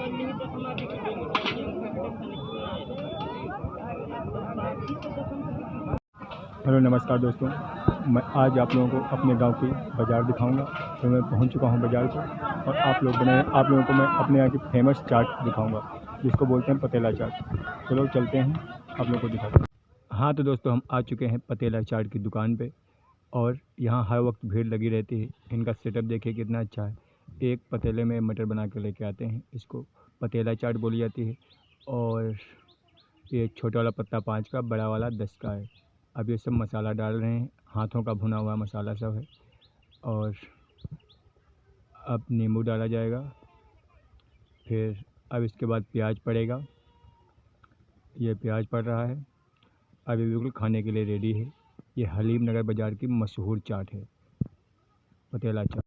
Hello नमस्कार दोस्तों, मैं आज आप लोगों को अपने गांव की बाज़ार दिखाऊंगा। तो मैं पहुंच चुका हूं बाज़ार को और आप लोगों को मैं अपने यहाँ की फेमस चाट दिखाऊंगा जिसको बोलते हैं पतेला चाट। चलो चलते हैं, आप लोगों को दिखाते हैं। हाँ तो दोस्तों, हम आ चुके हैं पतेला चाट की दुकान पे और यहाँ हर वक्त भीड़ लगी रहती है। इनका सेटअप देखिए कितना अच्छा है। एक पतीले में मटर बना के लेके आते हैं, इसको पतेला चाट बोली जाती है। और ये छोटा वाला पत्ता 5 का, बड़ा वाला 10 का है। अब ये सब मसाला डाल रहे हैं, हाथों का भुना हुआ मसाला सब है। और अब नींबू डाला जाएगा, फिर अब इसके बाद प्याज पड़ेगा। ये प्याज पड़ रहा है। अब ये बिल्कुल खाने के लिए रेडी है। ये हलीम नगर बाज़ार की मशहूर चाट है, पतेला चाट।